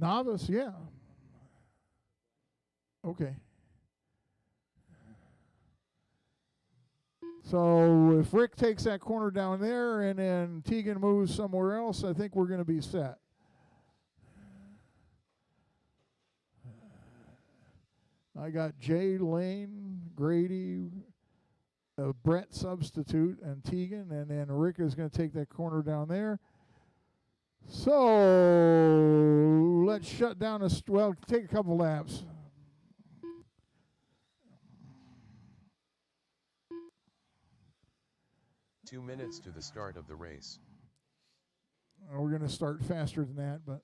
Novice, yeah. Okay. So if Rick takes that corner down there and then Tegan moves somewhere else, I think we're going to be set. I got Jay, Lane, Grady, Brett substitute, and Tegan, and then Rick is going to take that corner down there. So let's shut down well, take a couple laps. Two minutes to the start of the race. We're going to start faster than that, but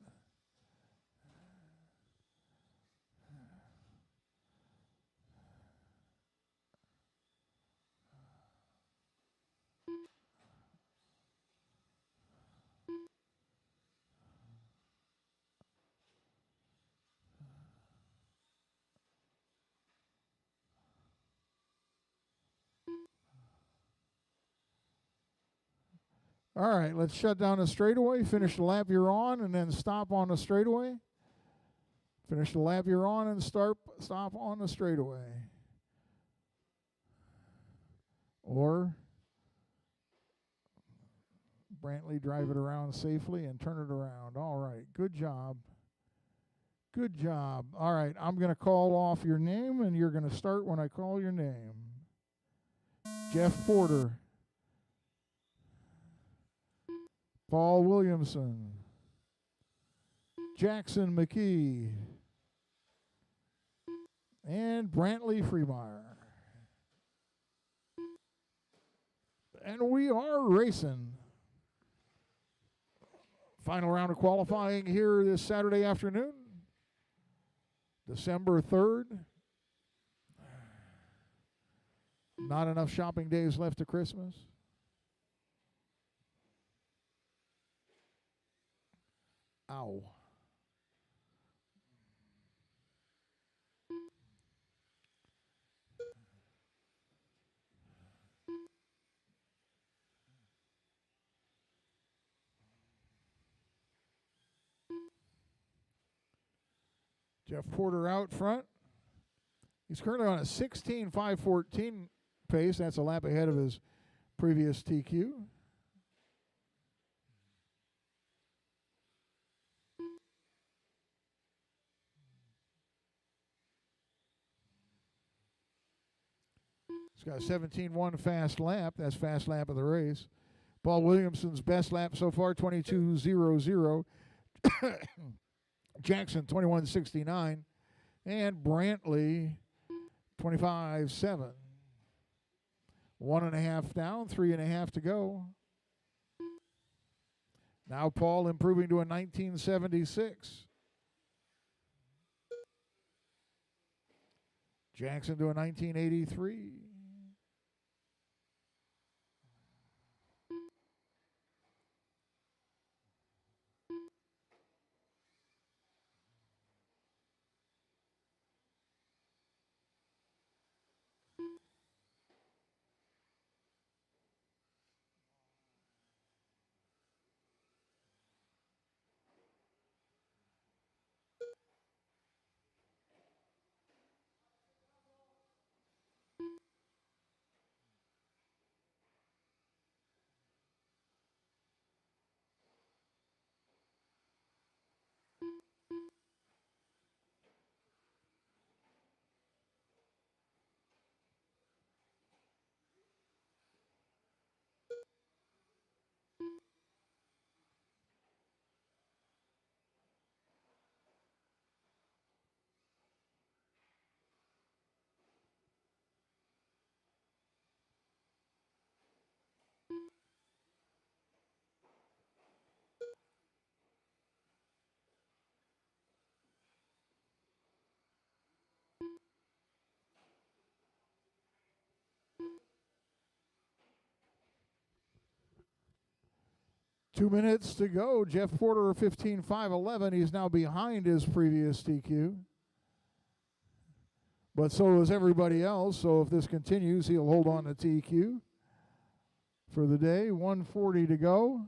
all right, let's shut down the straightaway, finish the lap you're on, and then stop on the straightaway. Finish the lap you're on and stop on the straightaway. Or Brantley drive it around safely and turn it around. All right, good job. Good job. All right, I'm going to call off your name, and you're going to start when I call your name. Jeff Porter. Paul Williamson, Jackson McKee, and Brantley Freemeyer. And we are racing. Final round of qualifying here this Saturday afternoon, December 3rd. Not enough shopping days left to Christmas. Ow. Jeff Porter out front. He's currently on a 16.514 pace. That's a lap ahead of his previous TQ. He's got a 17.1 fast lap. That's fast lap of the race. Paul Williamson's best lap so far, 22.00. Jackson, 21.69. And Brantley, 25.7. 1.5 down, 3.5 to go. Now Paul improving to a 19.76. Jackson to a 19.83. Two minutes to go. Jeff Porter, 15.511. He's now behind his previous TQ. But so is everybody else. So if this continues, he'll hold on to TQ for the day. 1:40 to go.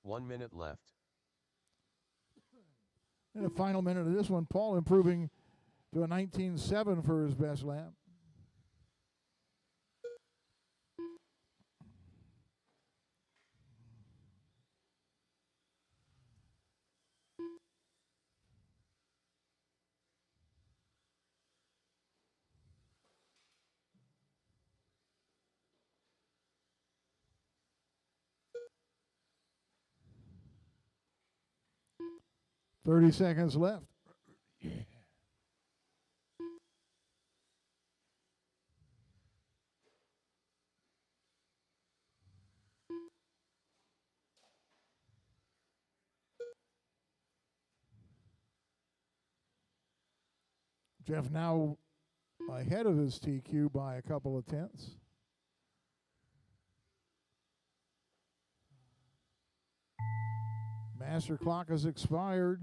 1 minute left. In the final minute of this one, Paul improving to a 19.7 for his best lap. Thirty seconds left. Jeff now ahead of his TQ by a couple of tenths. Master clock has expired.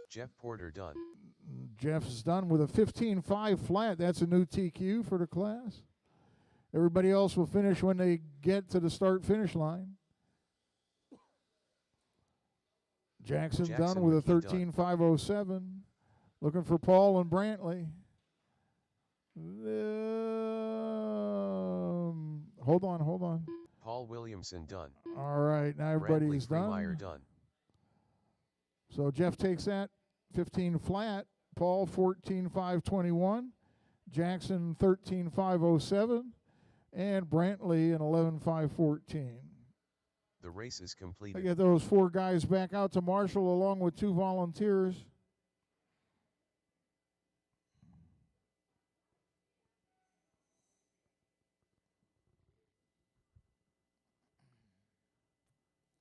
Jeff Porter done. Jeff's done with a 15.5 flat. That's a new TQ for the class. Everybody else will finish when they get to the start-finish line. Jackson done with a 13.507. Looking for Paul and Brantley. Hold on. Paul Williamson done. All right, now everybody's Brantley done. So Jeff takes that 15 flat. Paul 14.521. Jackson 13.507. And Brantley an 11.514. The race is completed. I get those 4 guys back out to Marshall along with 2 volunteers.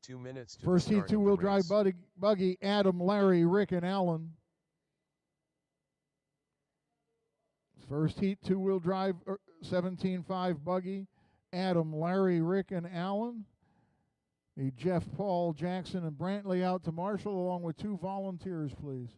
Two minutes to First heat, two-wheel drive buggy, Adam, Larry, Rick, and Alan. First heat, two-wheel drive 17.5 buggy, Adam, Larry, Rick, and Alan. Need Jeff, Paul, Jackson, and Brantley out to Marshall along with 2 volunteers, please.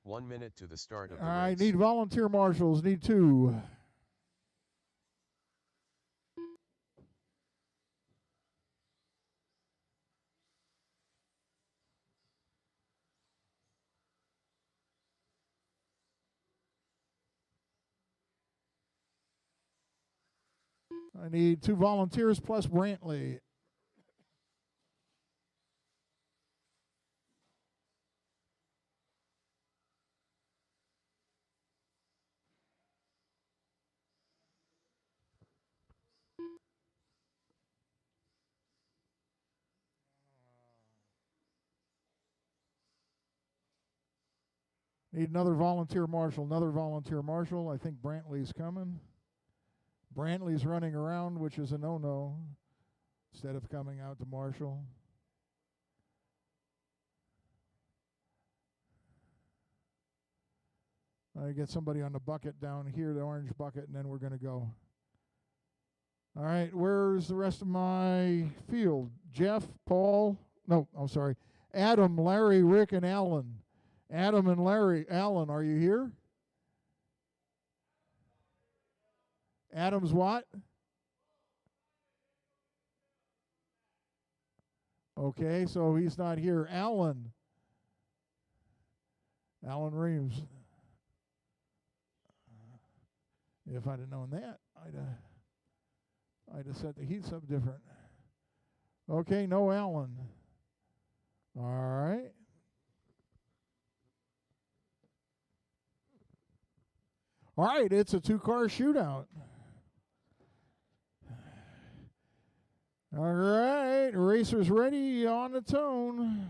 One minute to the start of the All race. right, need volunteer marshals, need 2. I need 2 volunteers plus Brantley. Need another volunteer marshal, I think Brantley's coming. Brantley's running around, which is a no-no, instead of coming out to Marshall. I get somebody on the bucket down here, the orange bucket, and then we're going to go. All right, where's the rest of my field? Jeff, Paul, no, I'm sorry, Adam, Larry, Rick, and Alan. Adam and Larry, Alan, are you here? Adam's what? Okay, so he's not here. Alan Reeves. If I'd have known that, I'd have set the heats up different. Okay, no Alan. All right. All right, it's a 2-car shootout. All right, racers ready on the tone.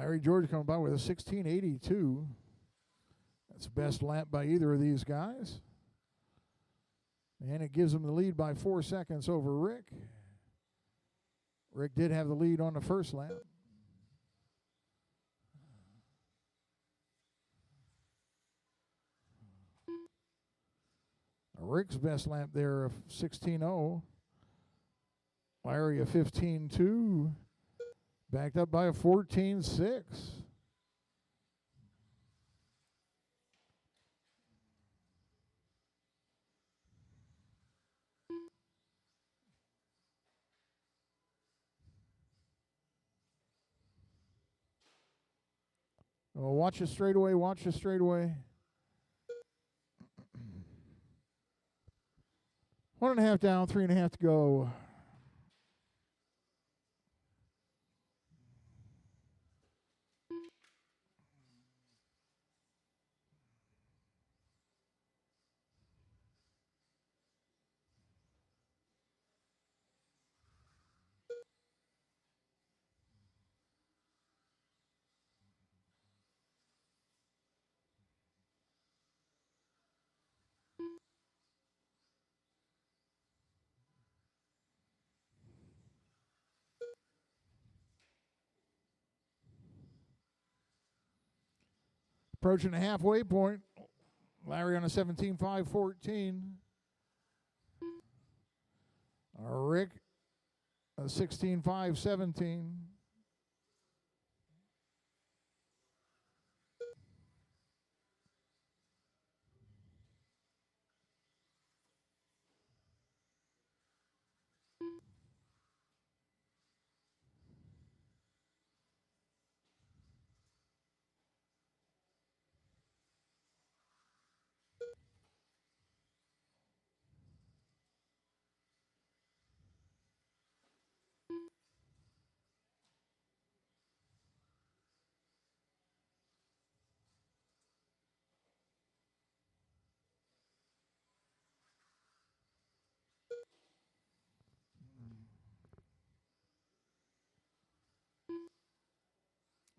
Larry George coming by with a 16.82. That's the best lap by either of these guys. And it gives him the lead by 4 seconds over Rick. Rick did have the lead on the first lap. Rick's best lap there of 16.0. Larry a 15.2. Backed up by a 14.6. Oh, watch the straightaway, watch the straightaway. 1.5 down, 3.5 to go. Approaching the halfway point. Larry on a 17.5.14. Rick a 16.5.17.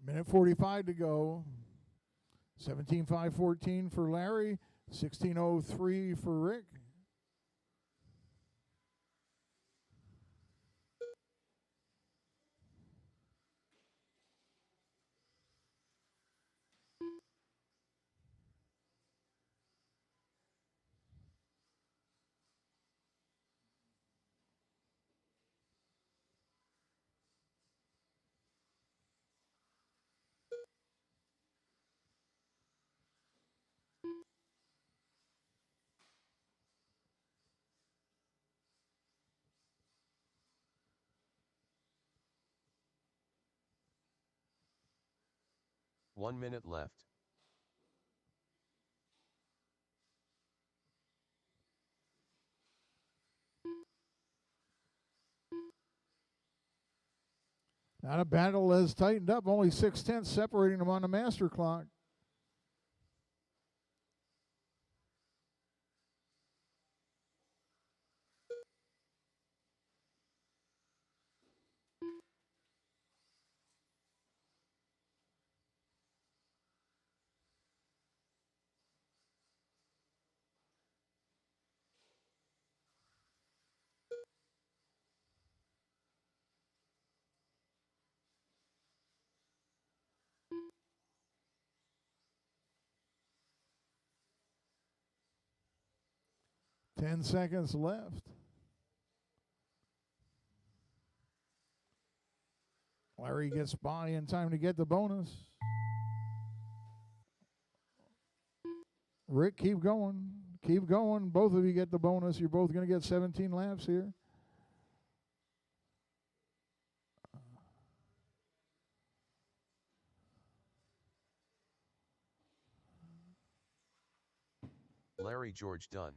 Minute 45 to go. 17.5.14 for Larry. 16.03 for Rick. One minute left. Now the battle has tightened up. Only 6/10 separating them on the master clock. Ten seconds left. Larry gets by in time to get the bonus. Rick, keep going. Keep going. Both of you get the bonus. You're both going to get 17 laps here. Larry George done.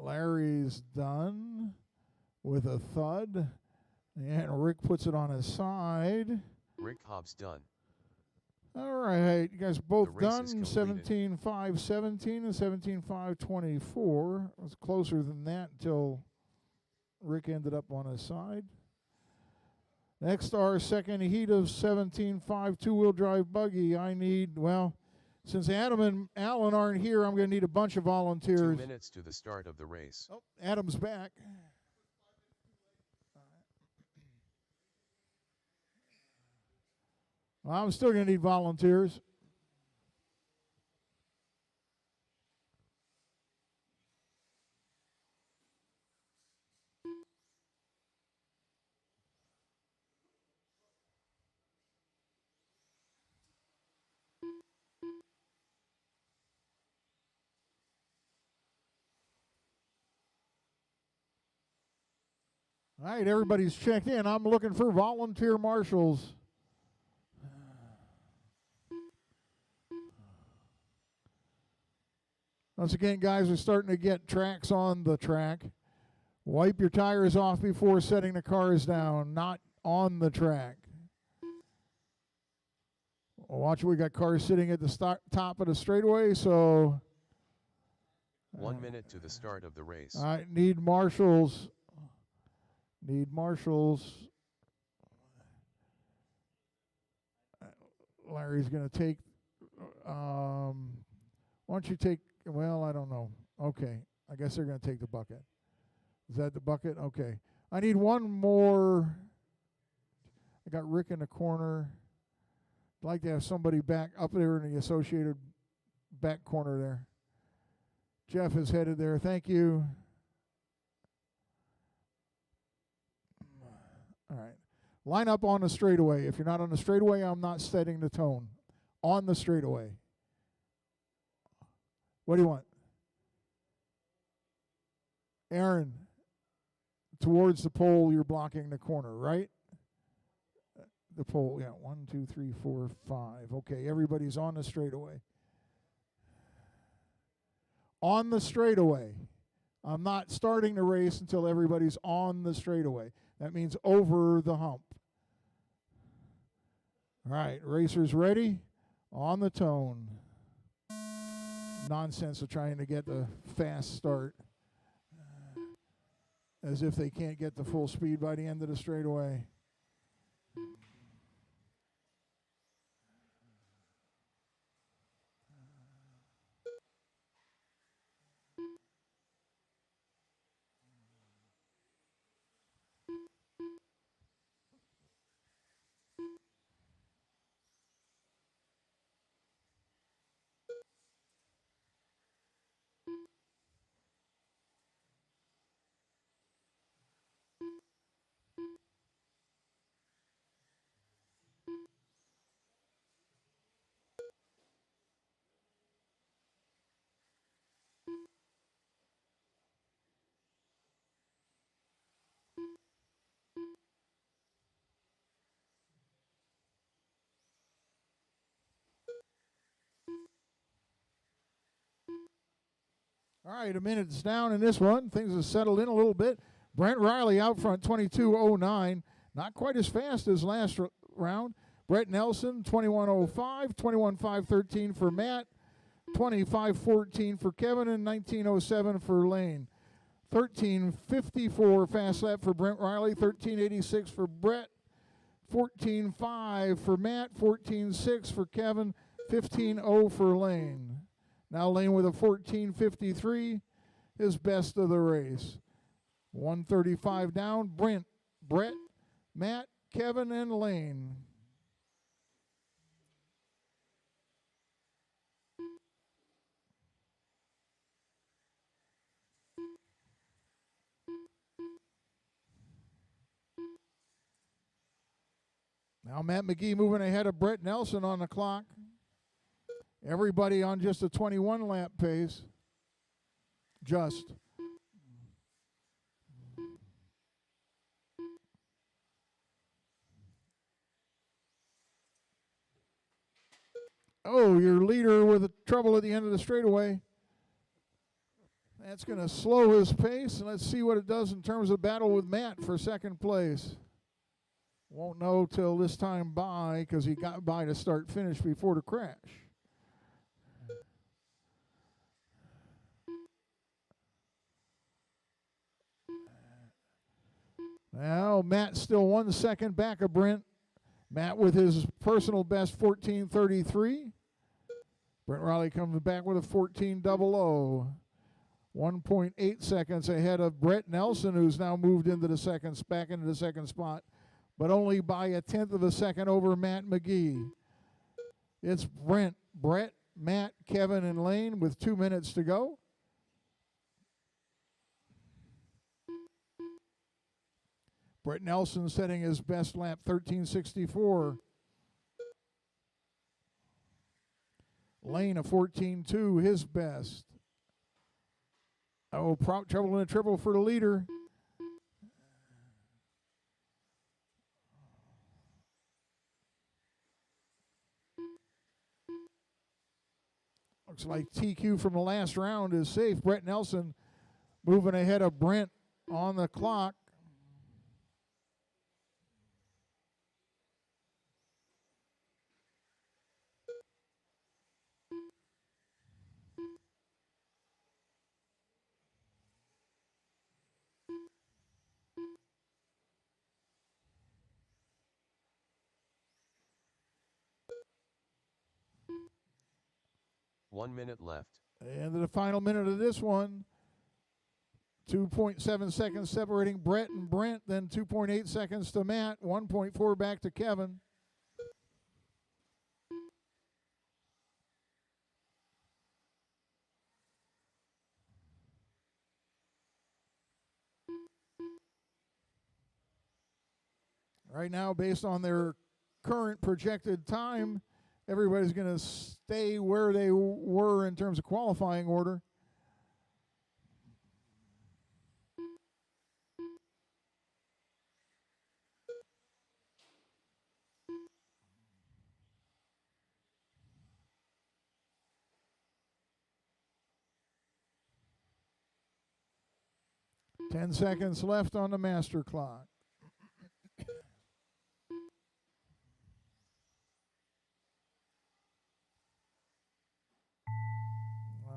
Larry's done with a thud. And Rick puts it on his side. Rick Hobbs done. All right, you guys both The race done. is completed. 17.5.17 and 17.5.24. It was closer than that until Rick ended up on his side. Next, our second heat of 17.5 two-wheel drive buggy. I need, well, since Adam and Alan aren't here, I'm going to need a bunch of volunteers. 2 minutes to the start of the race. Oh, Adam's back. Well, I'm still going to need volunteers. All right, everybody's checked in. I'm looking for volunteer marshals. Once again, guys, we're starting to get tracks on the track. Wipe your tires off before setting the cars down, not on the track. Watch, we got cars sitting at the top of the straightaway, so 1 minute to the start of the race. I need marshals. Need marshals. Larry's going to take, why don't you take, well, I don't know. Okay, I guess they're going to take the bucket. Is that the bucket? Okay. I need one more. I got Rick in the corner. I'd like to have somebody back up there in the associated back corner there. Jeff is headed there. Thank you. All right. Line up on the straightaway. If you're not on the straightaway, I'm not setting the tone. On the straightaway. What do you want? Aaron, towards the pole, you're blocking the corner, right? The pole, yeah. 1, 2, 3, 4, 5. Okay, everybody's on the straightaway. On the straightaway. I'm not starting the race until everybody's on the straightaway. That means over the hump. All right, racers ready? On the tone. Nonsense of trying to get the fast start. As if they can't get the full speed by the end of the straightaway. All right, a minute's down in this one. Things have settled in a little bit. Brent Riley out front, 22.09. Not quite as fast as last round. Brett Nelson, 21.05. 21.513 for Matt. 25.14 for Kevin, and 19.07 for Lane. 13.54 fast lap for Brent Riley. 13.86 for Brett. 14.5 for Matt. 14.6 for Kevin. 15.0 for Lane. Now Lane with a 14.53, his best of the race. 135 down, Brent, Brett, Matt, Kevin, and Lane. Now Matt McGee moving ahead of Brett Nelson on the clock. Everybody on just a 21 lap pace. Just. Oh, your leader with trouble at the end of the straightaway. That's going to slow his pace, and let's see what it does in terms of battle with Matt for second place. Won't know till this time by because he got by to start finish before the crash. Now Matt still 1 second back of Brent. Matt with his personal best 14:33. Brent Riley comes back with a 14:00. 1.8 seconds ahead of Brett Nelson, who's now moved into the back into the second spot, but only by 1/10 of a second over Matt McGee. It's Brent, Brett, Matt, Kevin, and Lane with 2 minutes to go. Brett Nelson setting his best lap, 13:64. Lane, a 14:2, his best. Oh, trouble in a triple for the leader. Looks like TQ from the last round is safe. Brett Nelson moving ahead of Brent on the clock. One minute left. And the final minute of this one. 2.7 seconds separating Brett and Brent, then 2.8 seconds to Matt, 1.4 back to Kevin. Right now, based on their current projected time, everybody's going to stay where they were in terms of qualifying order. Ten seconds left on the master clock.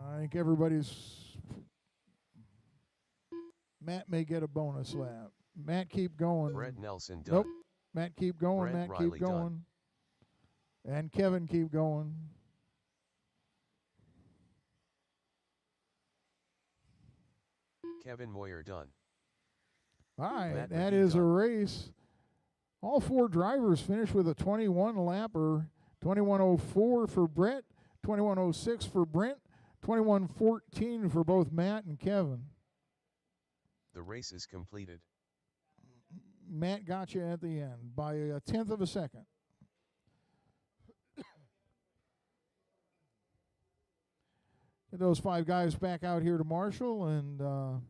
I think everybody's. Matt may get a bonus lap. Matt, keep going. Brett Nelson done. Nope. Matt, keep going. Brent Matt, Riley keep going. Done. And Kevin, keep going. Kevin Moyer done. All right, Matt that McGee is a done. race. All four drivers finished with a 21 lapper. 21:04 for Brett, 21:06 for Brent, 21:14 for both Matt and Kevin. The race is completed. Matt got you at the end by 1/10 of a second. Get those five guys back out here to Marshall, and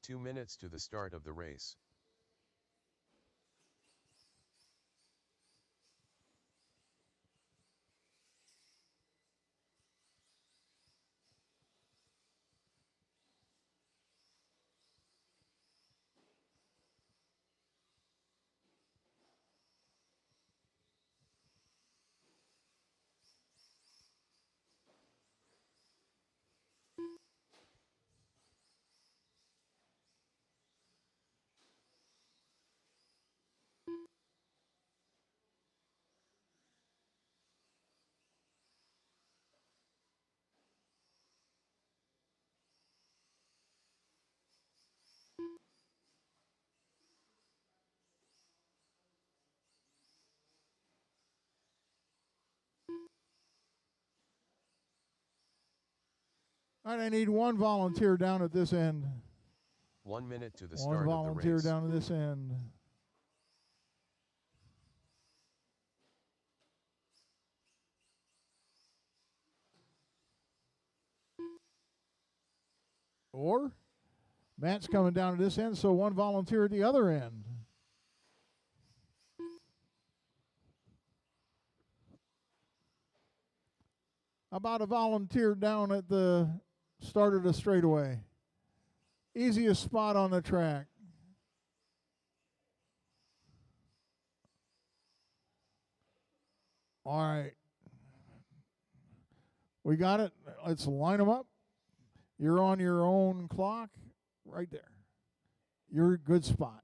2 minutes to the start of the race. I need one volunteer down at this end. 1 minute to the One start of the volunteer race. down at this end. Or Matt's coming down at this end, so one volunteer at the other end. How about a volunteer down at the start of the straightaway? Easiest spot on the track. All right. We got it. Let's line them up. You're on your own clock right there. You're a good spot.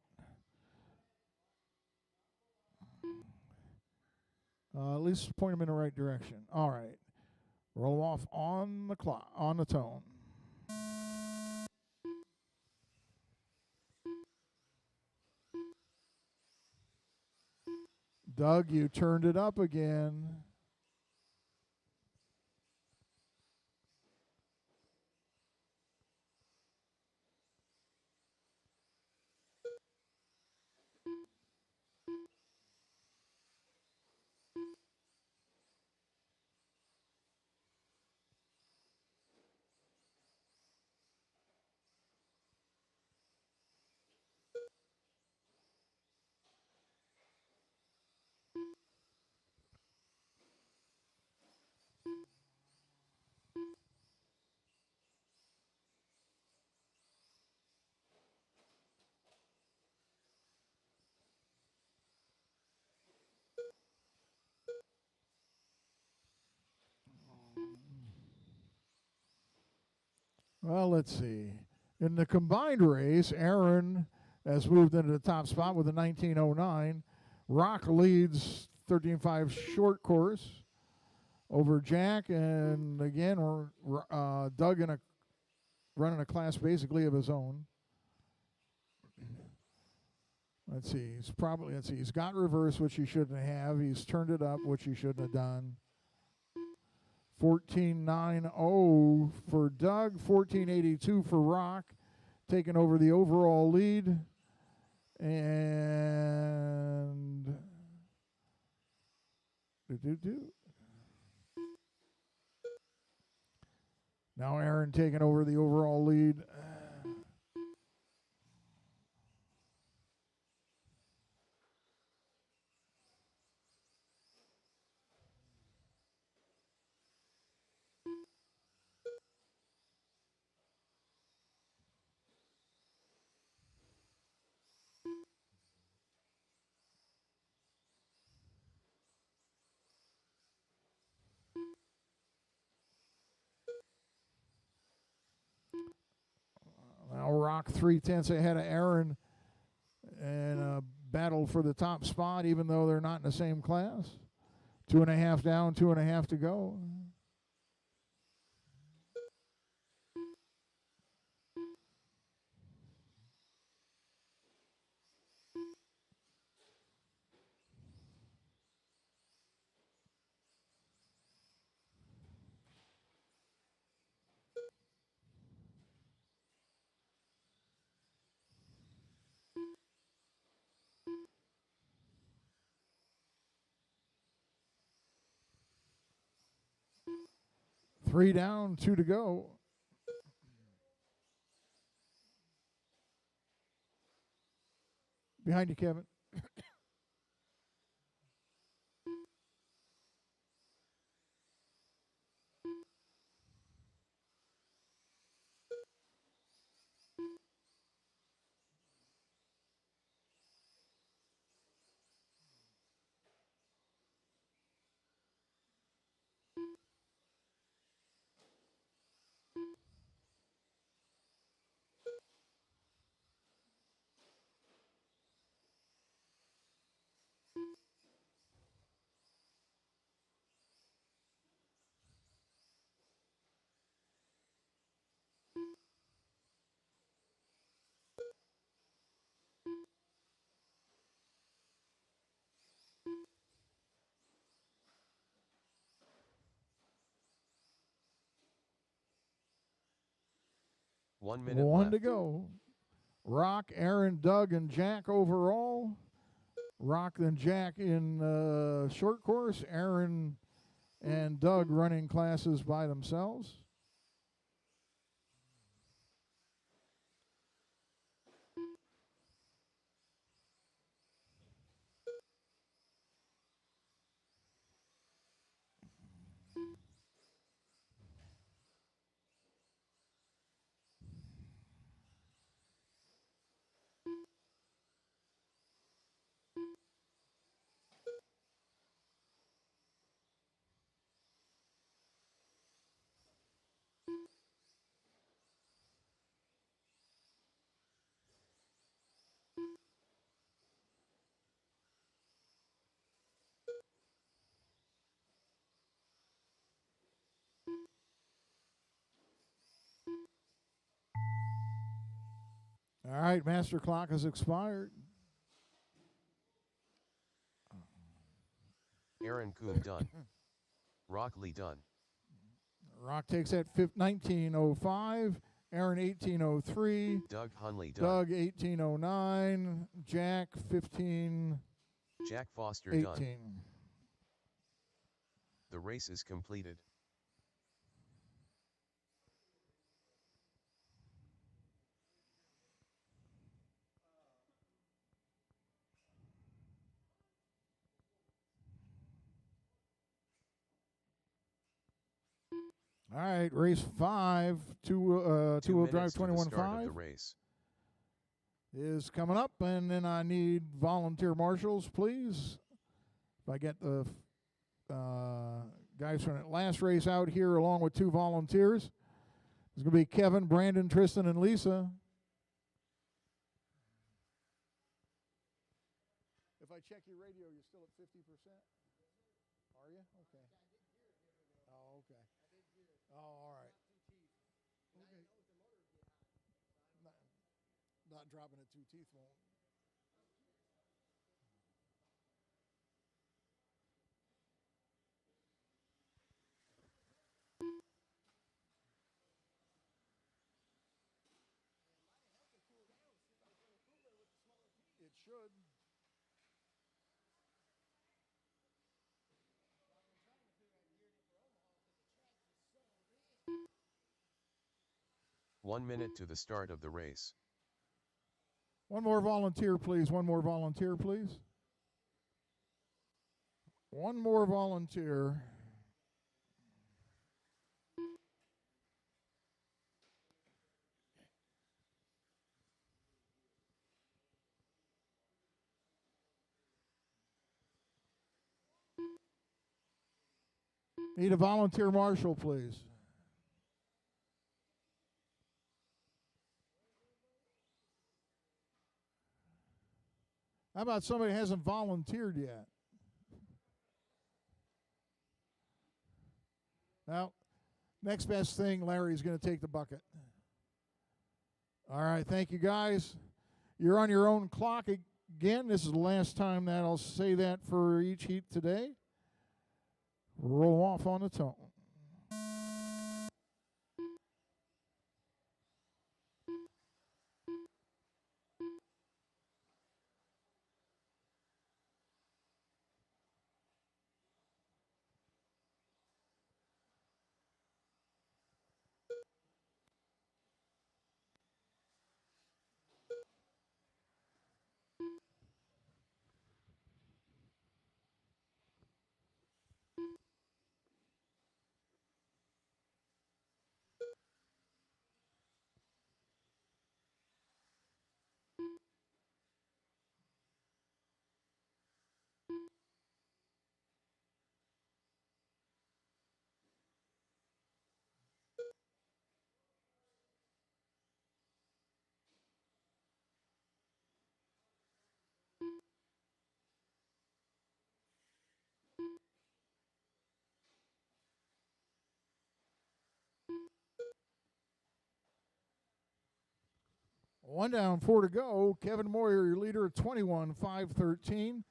At least point them in the right direction. All right. Roll off on the clock, on the tone. Doug, you turned it up again. Well, let's see. In the combined race, Aaron has moved into the top spot with a 1909. Rock leads 13.5 short course over Jack, and again, Doug running a class basically of his own. Let's see. He's got reverse, which he shouldn't have. He's turned it up, which he shouldn't have done. 14.90 for Doug, 14.82 for Rock, taking over the overall lead. And now Aaron taking over the overall lead. 3/10 ahead of Aaron and a battle for the top spot, even though they're not in the same class. 2.5 down, 2.5 to go. Three down, 2 to go. Behind you, Kevin. One minute One left. to go. Rock, Aaron, Doug, and Jack overall. Rock and Jack in short course. Aaron and Doug running classes by themselves. right, master clock has expired. Aaron Kuhn done. Rock Lee done. Rock takes that 1905. Aaron 1803. Doug Hunley done. Doug 1809. Jack 1518. Jack Foster done. The race is completed. All right, race 5, two-wheel drive 21.5. The race is coming up, and then I need volunteer marshals, please. If I get the guys from that last race out here along with 2 volunteers. It's going to be Kevin, Brandon, Tristan, and Lisa. If I check your radio, you're still at 50%? Are you? Okay. Oh, okay. Oh, all right. Okay. Not dropping it 2 teeth won't. It should. One minute to the start of the race. One more volunteer, please. One more volunteer, please. One more volunteer. Need a volunteer marshal, please. How about somebody who hasn't volunteered yet? Well, next best thing, Larry's going to take the bucket. All right, thank you, guys. You're on your own clock again. This is the last time that I'll say that for each heat today. Roll off on the tone. One down, 4 to go. Kevin Moyer, your leader, at 21.513.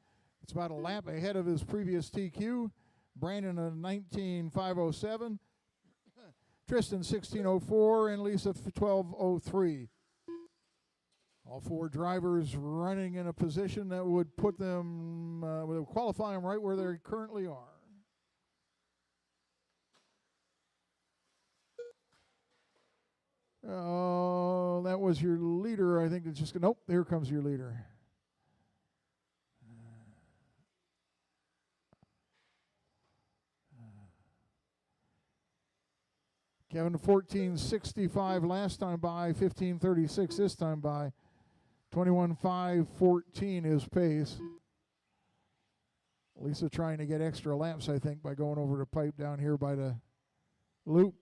It's about a lap ahead of his previous TQ. Brandon, a 19.507. Tristan, 16.04. And Lisa, 12.03. All 4 drivers running in a position that would put them, would qualify them right where they currently are. Oh, that was your leader. I think it's just, nope, here comes your leader. Kevin, 14.65 last time by, 15.36 this time by, 21.514 his pace. Lisa trying to get extra laps, I think, by going over the pipe down here by the loop.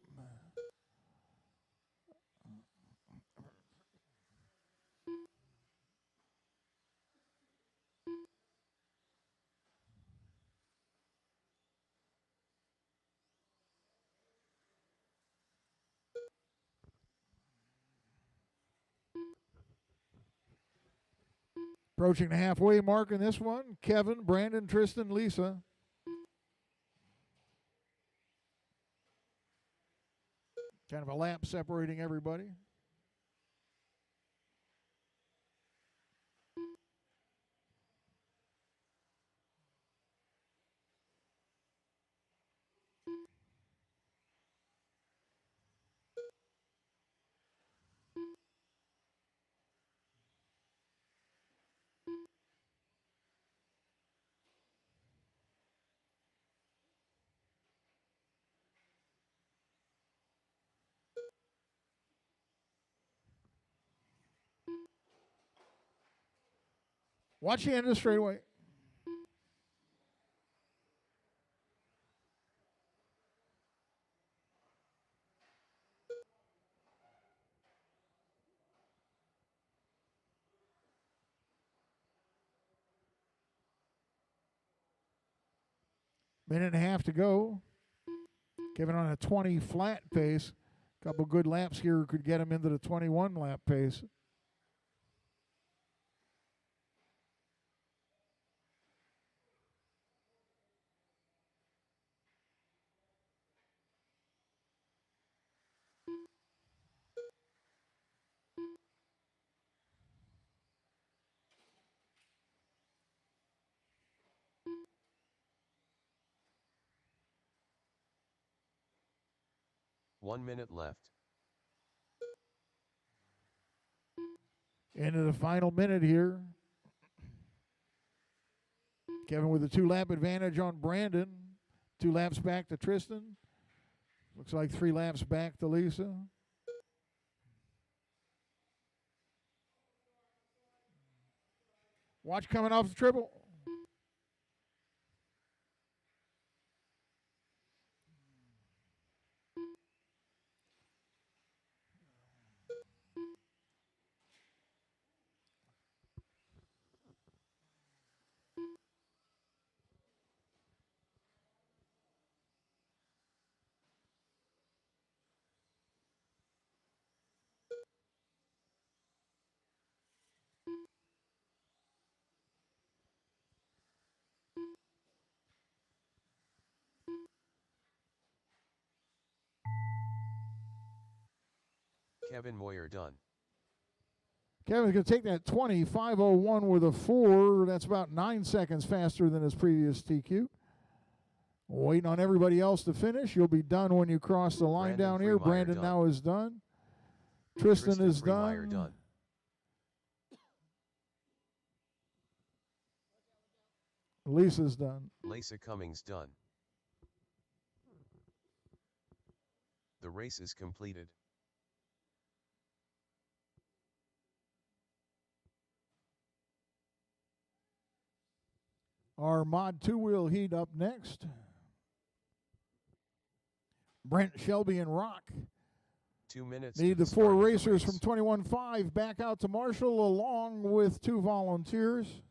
Approaching the halfway mark in this one, Kevin, Brandon, Tristan, Lisa. Kind of a lap separating everybody. Watch the end of the straightaway. Minute and a half to go. Kevin on a 20 flat pace. A couple good laps here could get him into the 21 lap pace. One minute left. Into the final minute here. Kevin with a 2-lap advantage on Brandon. 2 laps back to Tristan. Looks like 3 laps back to Lisa. Watch coming off the triple. Kevin Moyer done. Kevin's going to take that 20.501 with a 4. That's about 9 seconds faster than his previous TQ. Waiting on everybody else to finish. You'll be done when you cross the line Brandon down here. Fremeyer Brandon done. now is done. Tristan is Fremeyer done. done. Lisa's done. Lisa Cummings done. The race is completed. Our Mod 2 will heat up next. Brent, Shelby, and Rock 2 minutes. need to the 4 start of the racers race. from 21.5 back out to Marshall along with 2 volunteers.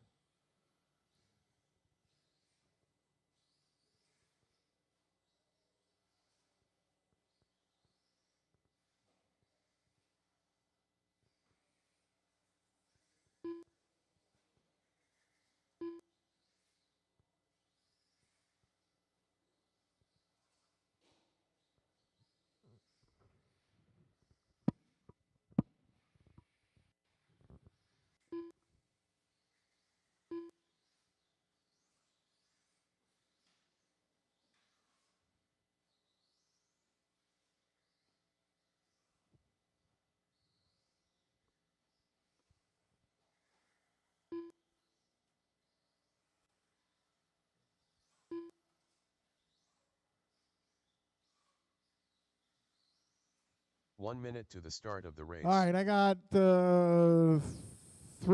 One minute to the start of the race. All right, I got 3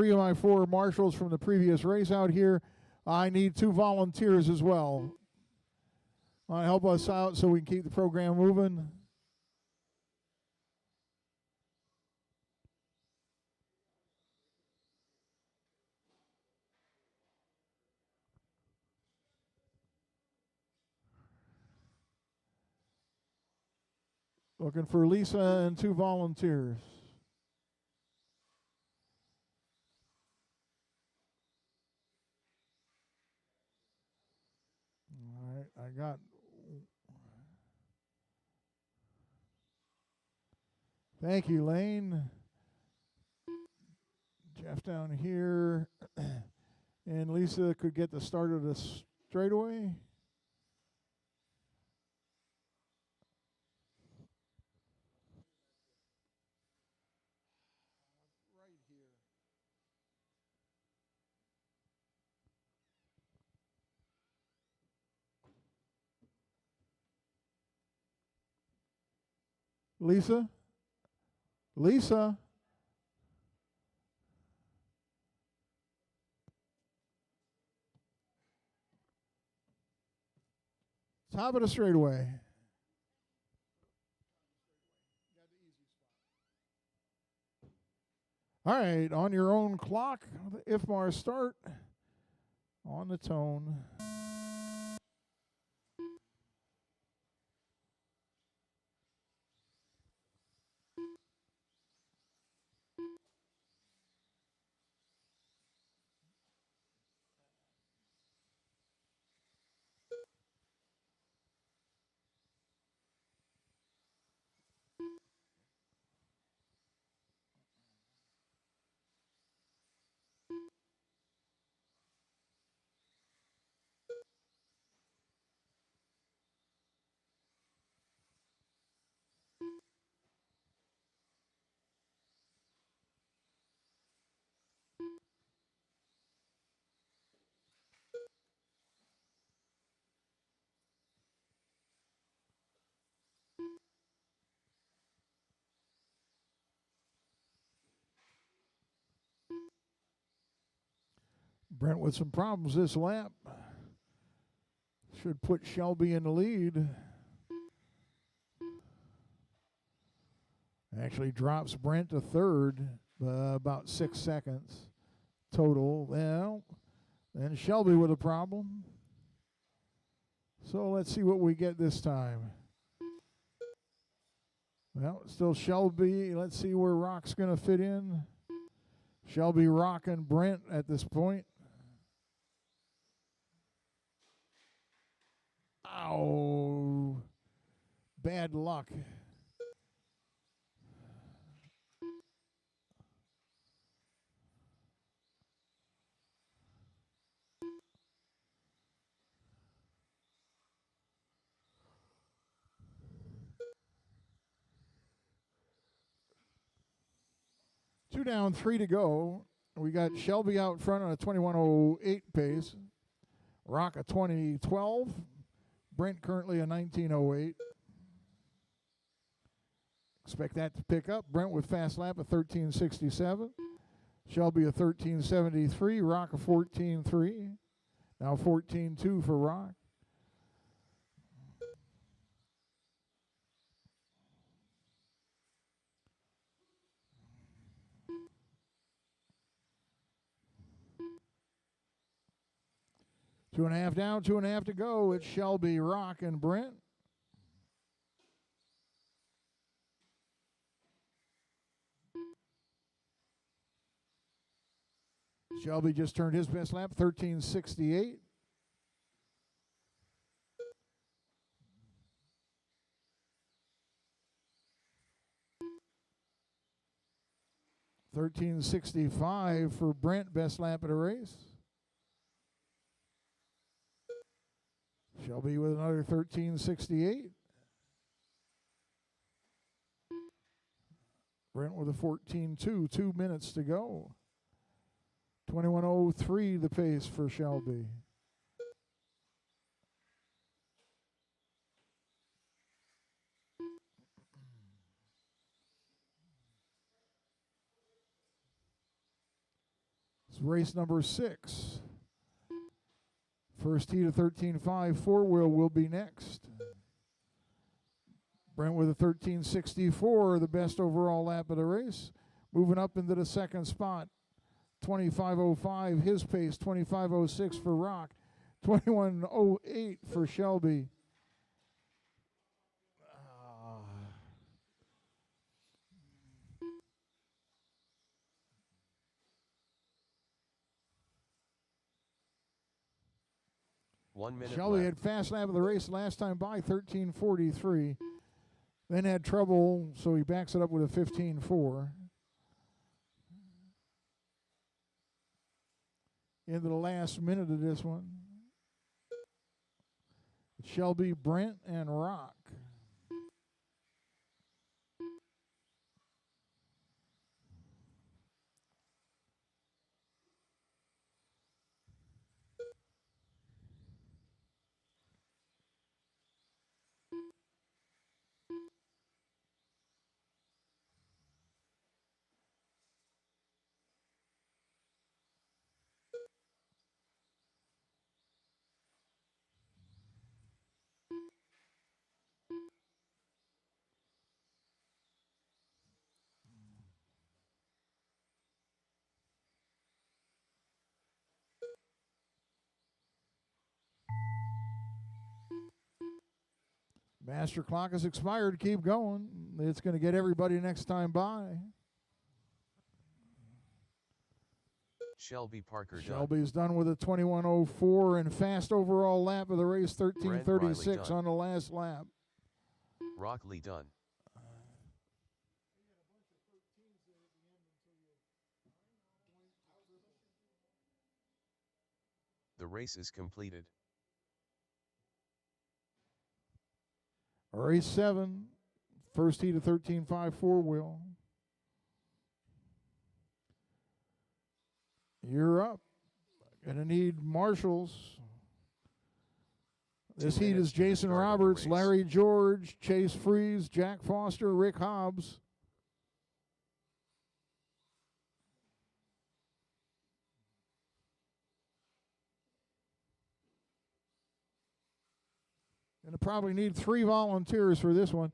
of my 4 marshals from the previous race out here. I need 2 volunteers as well. Help us out so we can keep the program moving. Looking for Lisa and 2 volunteers. I got. Thank you, Lane. Jeff down here. And Lisa could get the start of the straightaway. Right here. Lisa? Lisa? Top of the straightaway. All right, on your own clock, the IFMAR start on the tone. Brent with some problems this lap. Should put Shelby in the lead. Actually drops Brent to third, about 6 seconds total. Well, and Shelby with a problem. So let's see what we get this time. Well, still Shelby. Let's see where Rock's going to fit in. Shelby, Rock, and Brent at this point. Ow. Bad luck. Two down, 3 to go. We got Shelby out front on a 21:08 pace. Rock a 20:12. Brent currently a 19:08. Expect that to pick up. Brent with fast lap a 13:67. Shelby a 13:73. Rock a 14:3. Now 14:2 for Rock. Two and a half down, 2.5 to go. It's Shelby, Rock, and Brent. Shelby just turned his best lap, 13:68. $13.65 for Brent, best lap of the race. Shelby with another 13:68. Brent with a 14:2, 2 minutes to go. 21:03 the pace for Shelby. It's race number 6. First heat of 13.5, four-wheel will be next. Brent with a 13:64, the best overall lap of the race. Moving up into the second spot, 25:05, his pace, 25:06 for Rock, 21:08 for Shelby. 1 minute Shelby left. had fast lap of the race last time by, 13:43. Then had trouble, so he backs it up with a 15:4. Into the last minute of this one. Shelby, Brent, and Rock. Master clock is expired. Keep going. It's going to get everybody next time by. Shelby Parker Shelby's done with a 21:04 and fast overall lap of the race, 13:36 on the last lap. Rockley done. The race is completed. Race 7, first heat of 13.5 four-wheel. You're up. Gonna need marshals. This heat is Jason Roberts, Larry George, Chase Freeze, Jack Foster, Rick Hobbs. Gonna probably need 3 volunteers for this one.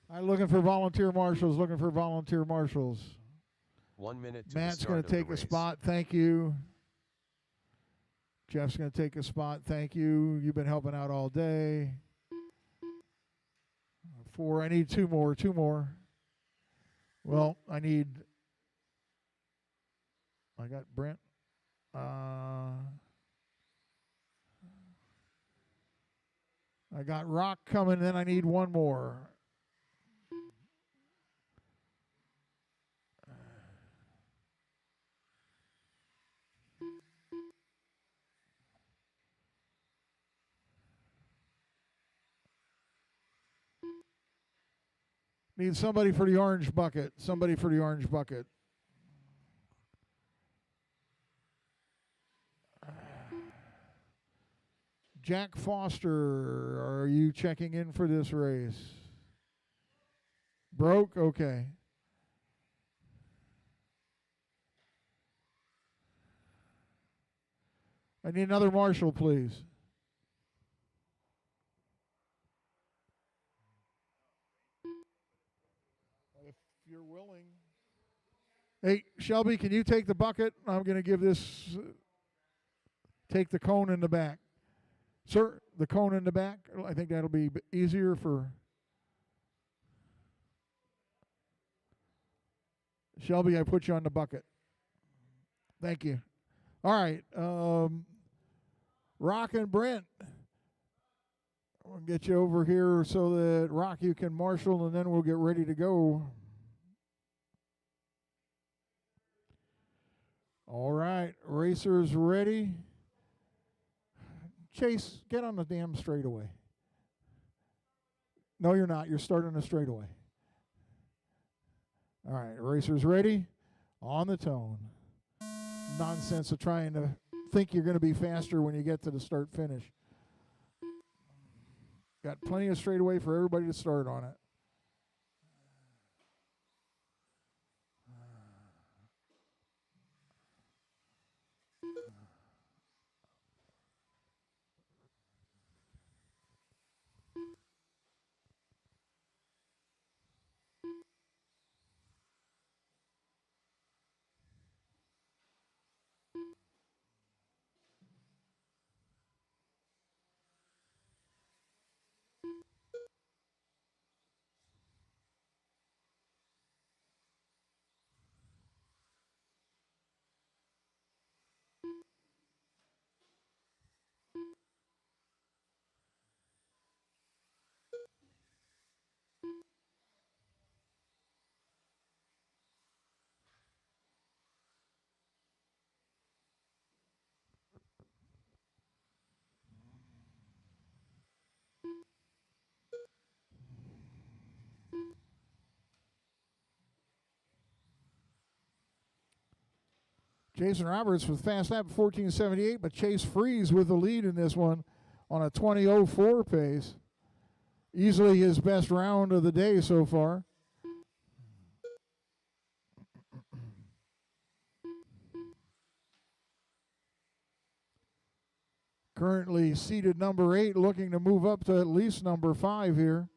I'm looking for volunteer marshals, 1 minute to Matt's the going start to take of the a race. spot. Thank you. Jeff's going to take a spot. Thank you. You've been helping out all day. 4. I need 2 more. 2 more. Well, I got Brent. I got Rock coming, then I need 1 more. Need somebody for the orange bucket. Jack Foster, are you checking in for this race? Broke? Okay. I need another marshal, please. If you're willing. Hey, Shelby, can you take the bucket? I'm going to give this, take the cone in the back. Sir, the cone in the back. I think that'll be easier for Shelby. I put you on the bucket. Thank you. All right. Rock and Brent. We'll get you over here so that Rock, you can marshal, and then we'll get ready to go. All right. Racers ready. Chase, get on the damn straightaway. No, you're not. You're starting the straightaway. All right. Racers ready. On the tone. Nonsense of trying to think you're going to be faster when you get to the start finish. Got plenty of straightaway for everybody to start on it. Jason Roberts with fast lap 14:78, but Chase Freeze with the lead in this one on a 20:04 pace. Easily his best round of the day so far. Currently seated number 8, looking to move up to at least number 5 here.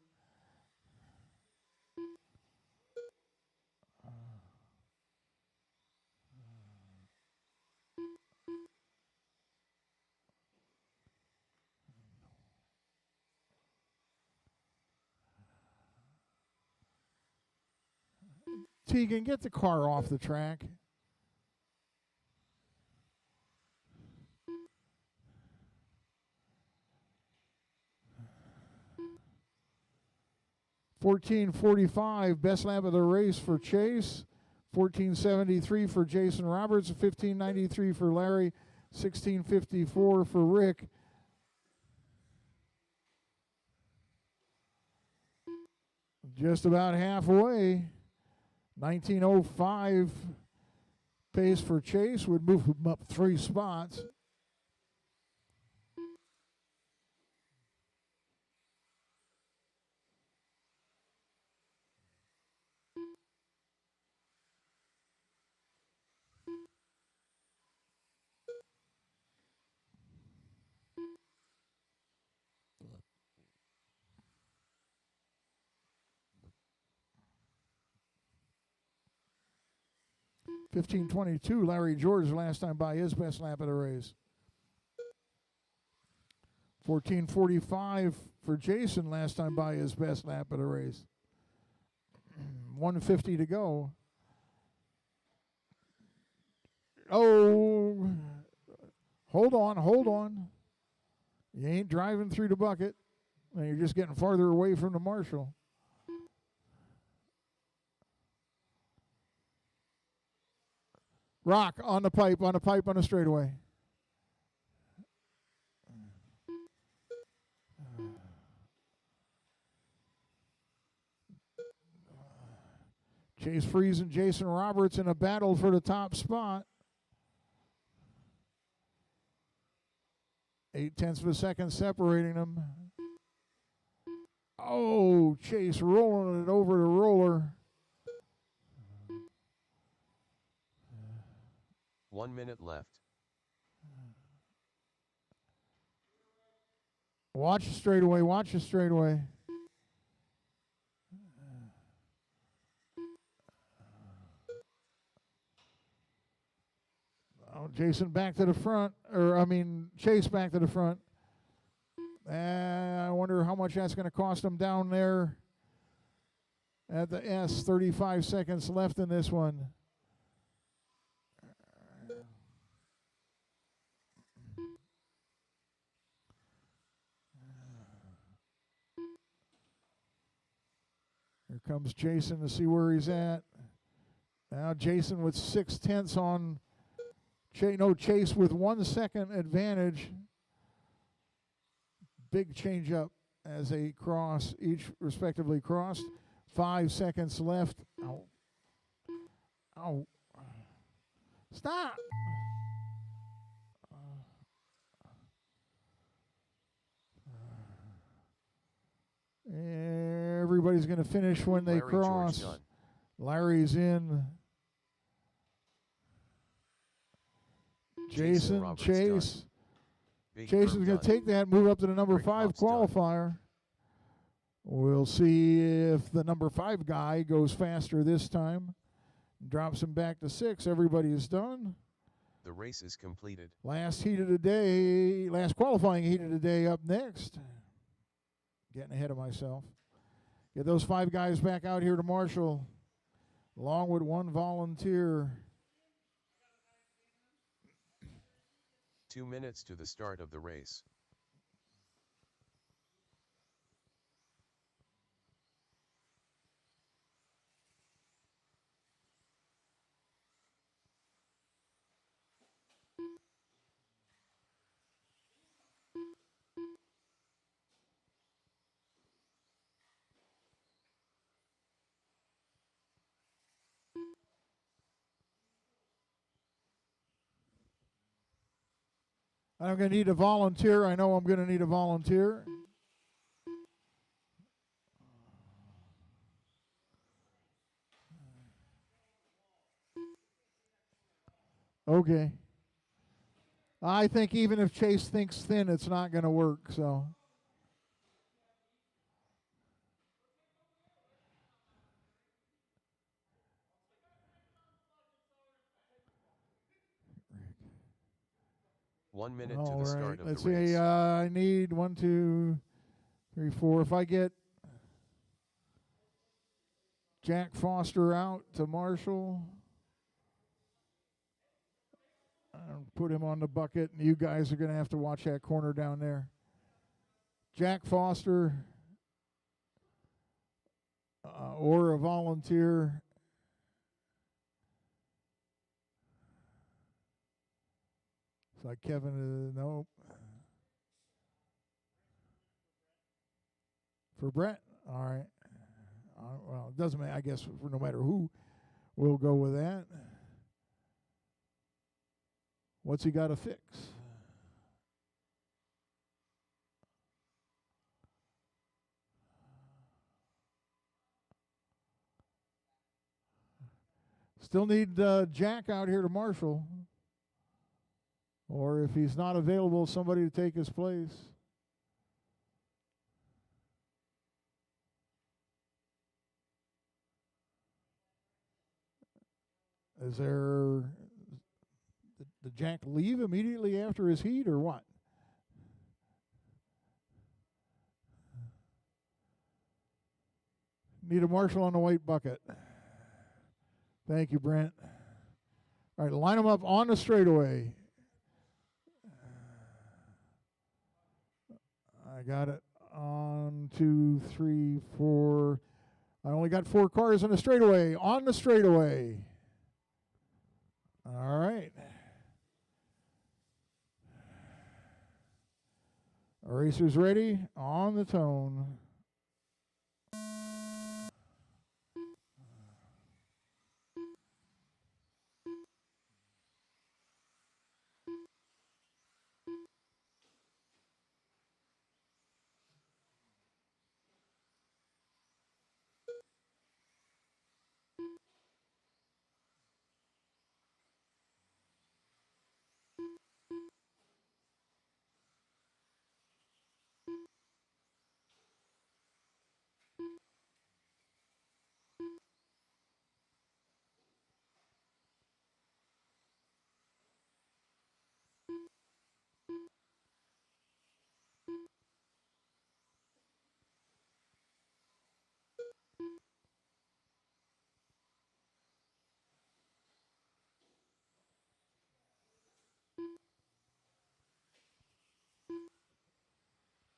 Tegan, get the car off the track. $14:45, best lap of the race for Chase. 14:73 for Jason Roberts. 15:93 for Larry. 16:54 for Rick. Just about halfway. 19:05 pace for Chase would move him up 3 spots. $15:22, Larry George last time by, his best lap of the race. 14:45 for Jason last time by, his best lap of the race. 150 to go. Oh, hold on. You ain't driving through the bucket. You're just getting farther away from the marshal. Rock on the pipe on the straightaway. Chase Freeze and Jason Roberts in a battle for the top spot. 0.8 of a second separating them. Oh, Chase rolling it over the roller. 1 minute left. Watch the straightaway. Oh, Jason back to the front, Chase back to the front. I wonder how much that's going to cost him down there at the S. 35 seconds left in this one. Here comes Jason to see where he's at. Now Jason with 0.6 on Chase with 1 second advantage. Big change up as they cross, each respectively crossed. 5 seconds left. Ow. Stop. Everybody's going to finish when they cross. Larry's in. Jason, Chase. Chase is going to take that, move up to the number 5 qualifier. We'll see if the number 5 guy goes faster this time. Drops him back to 6. Everybody is done. The race is completed. Last qualifying heat of the day up next. Getting ahead of myself. Get those 5 guys back out here to marshal, along with 1 volunteer. 2 minutes to the start of the race. I'm going to need a volunteer. I know I'm going to need a volunteer. Okay. I think even if Chase thinks thin, it's not going to work, so. One minute to All the right. start of Let's the race. see. I need 1, 2, 3, 4. If I get Jack Foster out to Marshall, I'll put him on the bucket, and you guys are going to have to watch that corner down there. Jack Foster or a volunteer. It's like Kevin, nope. For Brett, all right. Well, it doesn't matter. I guess for no matter who, we'll go with that. What's he got to fix? Still need Jack out here to Marshall. Or if he's not available, somebody to take his place. Is there... Did Jack leave immediately after his heat or what? Need a Marshall on the white bucket. Thank you, Brent. All right, line them up on the straightaway. I got it. 1, 2, 3, 4. I only got 4 cars in the straightaway. On the straightaway. All right. Racers ready. On the tone.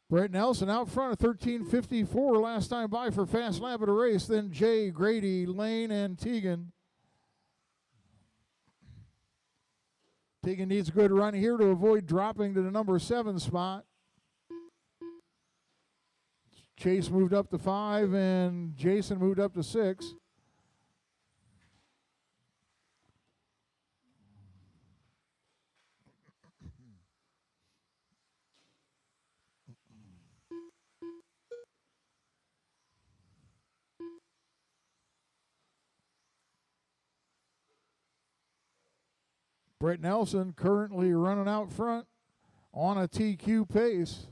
Brett Nelson out front at 13:54 last time by for fast lap of the race. Then Jay, Grady, Lane, and Teagan. Teagan needs a good run here to avoid dropping to the number 7 spot. Chase moved up to 5, and Jason moved up to 6. Brett Nelson currently running out front on a TQ pace.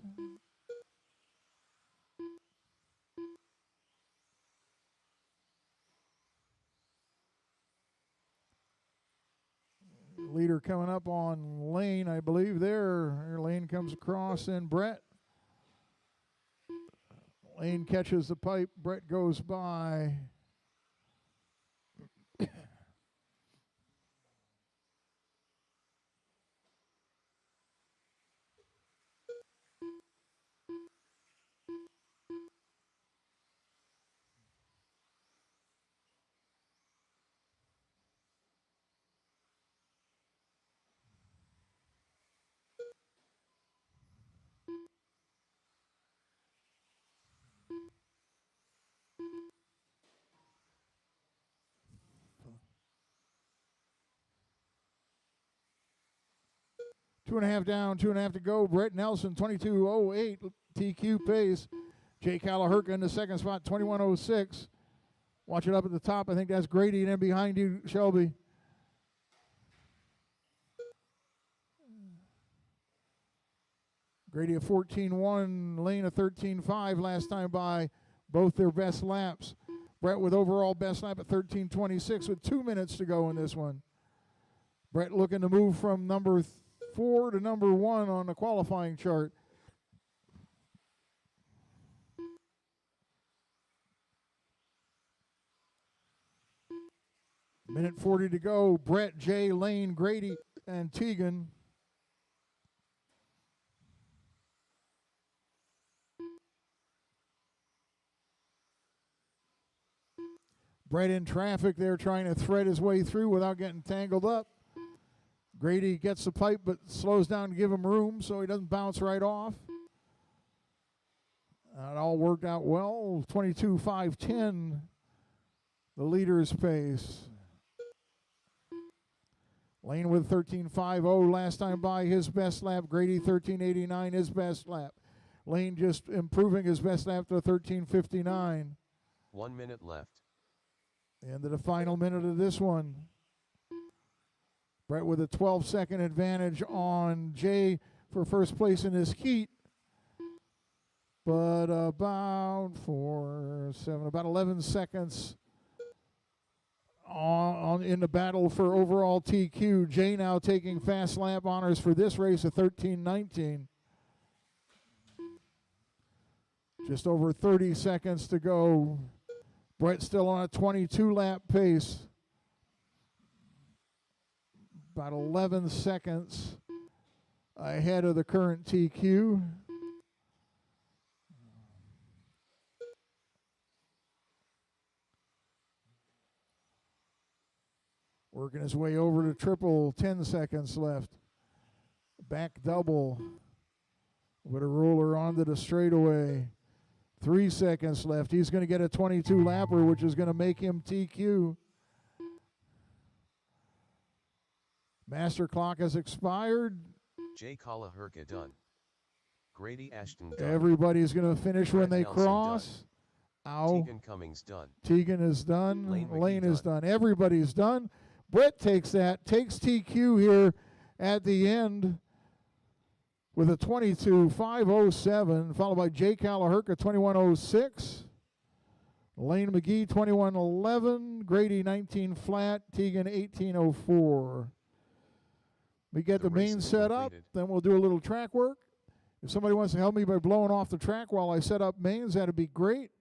Leader coming up on Lane, I believe there. Lane comes across, and Brett. Lane catches the pipe. Brett goes by. 2.5 down, 2.5 to go. Brett Nelson, 22.08 TQ pace. Jay Calaherka in the second spot, 21.06. Watch it up at the top. I think that's Grady, and then behind you, Shelby. Grady a 14.1, Lane a 13.5 last time by. Both their best laps. Brett with overall best lap at 13.26 with 2 minutes to go in this one. Brett looking to move from number 4 to number 1 on the qualifying chart. Minute 40 to go. Brett, Jay, Lane, Grady, and Tegan. Brett in traffic there trying to thread his way through without getting tangled up. Grady gets the pipe but slows down to give him room so he doesn't bounce right off. It all worked out well. 22.510, the leader's pace. Lane with 13.50 last time by, his best lap. Grady 13.89, his best lap. Lane just improving his best lap to 13.59. 1 minute left. Into the final minute of this one. Brett with a 12-second advantage on Jay for first place in his heat. But about 11 seconds in the battle for overall TQ. Jay now taking fast lap honors for this race at 13.19. Just over 30 seconds to go. Brett still on a 22-lap pace. About 11 seconds ahead of the current TQ. Working his way over to triple, 10 seconds left. Back double with a roller onto the straightaway. 3 seconds left. He's going to get a 22-lapper, which is going to make him TQ. Master clock has expired. Jay Calaherka done. Grady Ashton done. Everybody's going to finish when they Nelson cross. Ow. Tegan Cummings done. Tegan is done. Lane is done. Everybody's done. Brett takes TQ here at the end with a 22.507, followed by Jay Calaherka, 21.06. Lane McGee, 21.11. Grady, 19 flat. Tegan, 18.04. We get the main set up, then we'll do a little track work. If somebody wants to help me by blowing off the track while I set up mains, that'd be great.